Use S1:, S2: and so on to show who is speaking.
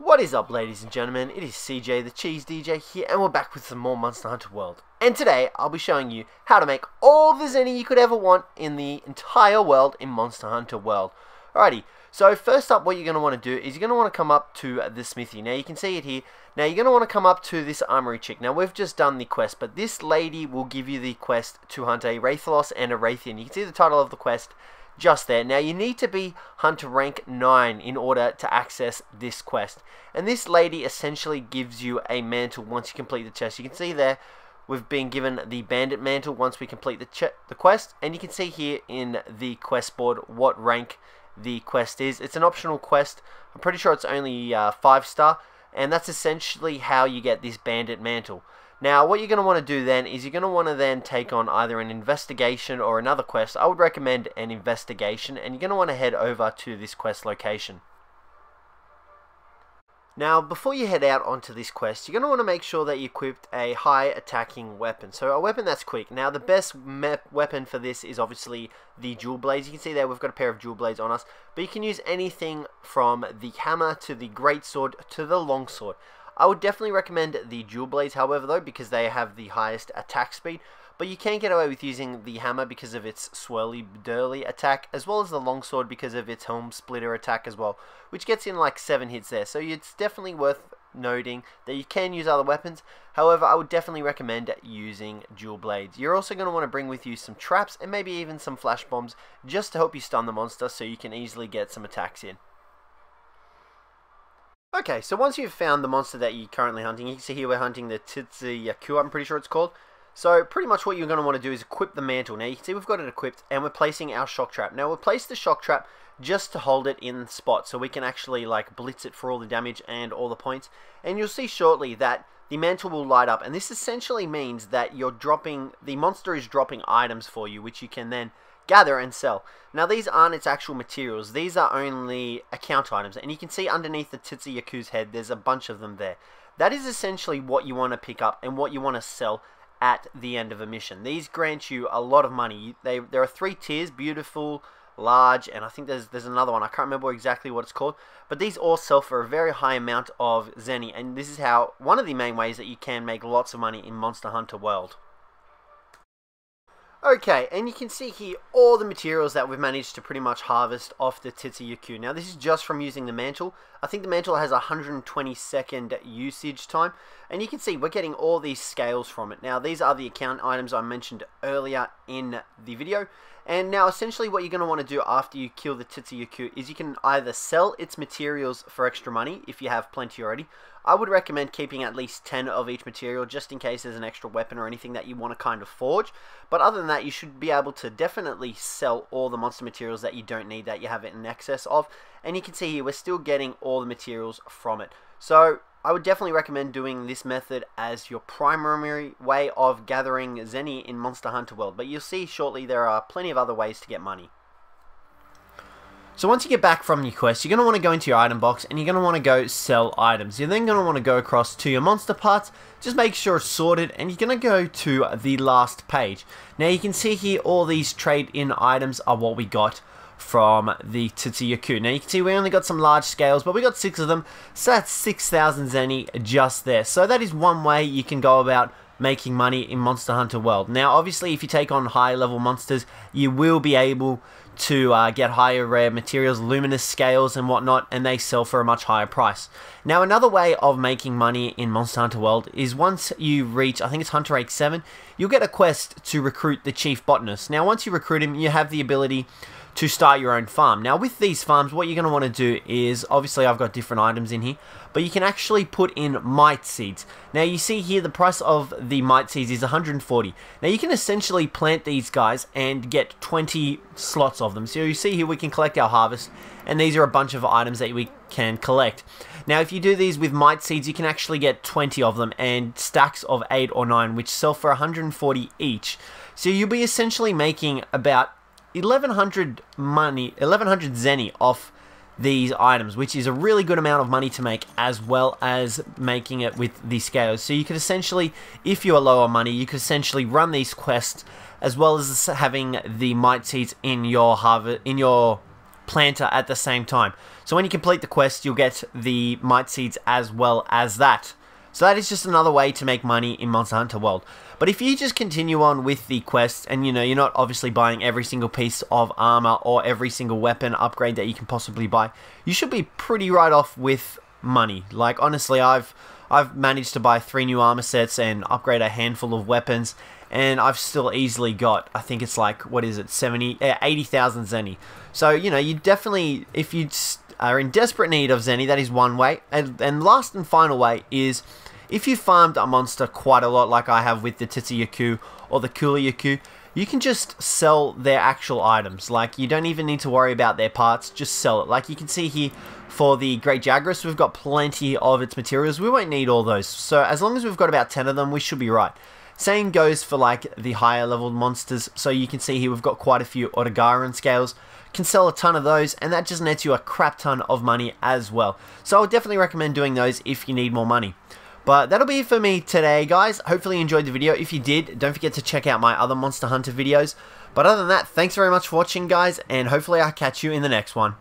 S1: What is up, ladies and gentlemen? It is Cjthecheesedj here, and we're back with some more Monster Hunter World. And today, I'll be showing you how to make all the Zenny you could ever want in the entire world in Monster Hunter World. Alrighty, so first up, what you're going to want to do is you're going to want to come up to the smithy. Now, you can see it here. Now, you're going to want to come up to this armory chick. Now, we've just done the quest, but this lady will give you the quest to hunt a Rathalos and a Rathian. You can see the title of the quest just there. Now, you need to be Hunter rank 9 in order to access this quest. And this lady essentially gives you a mantle once you complete the chest. You can see there, we've been given the bandit mantle once we complete the quest. And you can see here in the quest board what rank the quest is. It's an optional quest. I'm pretty sure it's only 5-star. And that's essentially how you get this bandit mantle. Now, what you're going to want to do then is you're going to want to then take on either an investigation or another quest. I would recommend an investigation, and you're going to want to head over to this quest location. Now, before you head out onto this quest, you're going to want to make sure that you equipped a high attacking weapon. So, a weapon that's quick. Now, the best weapon for this is obviously the dual blades. You can see there we've got a pair of dual blades on us. But you can use anything from the hammer to the greatsword to the longsword. I would definitely recommend the dual blades, however, though, because they have the highest attack speed. But you can get away with using the hammer because of its swirly-dirly attack, as well as the longsword because of its helm splitter attack as well, which gets in like 7 hits there. So it's definitely worth noting that you can use other weapons. However, I would definitely recommend using dual blades. You're also going to want to bring with you some traps and maybe even some flash bombs just to help you stun the monster so you can easily get some attacks in. Okay, so once you've found the monster that you're currently hunting, you can see here we're hunting the Cjthecheesedj, I'm pretty sure it's called. So pretty much what you're going to want to do is equip the mantle. Now you can see we've got it equipped and we're placing our shock trap. Now we'll place the shock trap just to hold it in the spot so we can actually like blitz it for all the damage and all the points. And you'll see shortly that the mantle will light up, and this essentially means that the monster is dropping items for you, which you can then gather and sell. Now these aren't its actual materials, these are only account items, and you can see underneath the Cjthecheesedj's head there's a bunch of them there. That is essentially what you want to pick up and what you want to sell at the end of a mission. These grant you a lot of money. There are 3 tiers: beautiful, large, and I think there's another one. I can't remember exactly what it's called, but these all sell for a very high amount of Zenny, and this is how one of the main ways that you can make lots of money in Monster Hunter World. Okay, and you can see here all the materials that we've managed to pretty much harvest off the Cjthecheesedj. Now this is just from using the mantle. I think the mantle has a 120-second usage time, and you can see we're getting all these scales from it. Now these are the account items I mentioned earlier in the video. And now essentially what you're going to want to do after you kill the Cjthecheesedj is you can either sell its materials for extra money if you have plenty already. I would recommend keeping at least 10 of each material just in case there's an extra weapon or anything that you want to kind of forge. But other than that, you should be able to definitely sell all the monster materials that you don't need, that you have it in excess of. And you can see here we're still getting all the materials from it. So I would definitely recommend doing this method as your primary way of gathering Zenny in Monster Hunter World. But you'll see shortly there are plenty of other ways to get money. So once you get back from your quest, you're going to want to go into your item box and you're going to want to go sell items. You're then going to want to go across to your monster parts, just make sure it's sorted, and you're going to go to the last page. Now you can see here all these trade-in items are what we got from the Cjthecheesedj. Now you can see we only got some large scales, but we got 6 of them, so that's 6,000 Zenny just there. So that is one way you can go about making money in Monster Hunter World. Now obviously if you take on high level monsters, you will be able to get higher rare materials, luminous scales and whatnot, and they sell for a much higher price. Now another way of making money in Monster Hunter World is once you reach, I think it's Hunter rank 7, you'll get a quest to recruit the chief botanist. Now once you recruit him, you have the ability to start your own farm. Now with these farms, what you're going to want to do is, obviously I've got different items in here, but you can actually put in mite seeds. Now you see here the price of the mite seeds is 140. Now you can essentially plant these guys and get 20 slots of them. So you see here we can collect our harvest, and these are a bunch of items that we can collect. Now if you do these with mite seeds, you can actually get 20 of them and stacks of 8 or 9, which sell for 140 each. So you'll be essentially making about 1100 Zenny off these items, which is a really good amount of money to make, as well as making it with the scales. So you could essentially, if you are low on money, you could essentially run these quests as well as having the mite seeds in your planter at the same time. So when you complete the quest, you'll get the mite seeds as well as that. So that is just another way to make money in Monster Hunter World. But if you just continue on with the quest, and you know, you're not obviously buying every single piece of armor or every single weapon upgrade that you can possibly buy, you should be pretty right off with money. Like, honestly, I've managed to buy 3 new armor sets and upgrade a handful of weapons, and I've still easily got, I think it's like, what is it, 80,000 Zenny. So, you know, you definitely, if you are in desperate need of Zenny, that is one way. And last and final way is, if you farmed a monster quite a lot, like I have with the Cjthecheesedj or the Cjthecheesedj, you can just sell their actual items. Like, you don't even need to worry about their parts, just sell it. Like you can see here, for the Great Jagras, we've got plenty of its materials. We won't need all those. So as long as we've got about 10 of them, we should be right. Same goes for like the higher level monsters. So you can see here, we've got quite a few Otogaran scales. Can sell a ton of those, and that just nets you a crap ton of money as well. So I would definitely recommend doing those if you need more money. But that'll be it for me today, guys. Hopefully you enjoyed the video. If you did, don't forget to check out my other Monster Hunter videos. But other than that, thanks very much for watching, guys, and hopefully I'll catch you in the next one.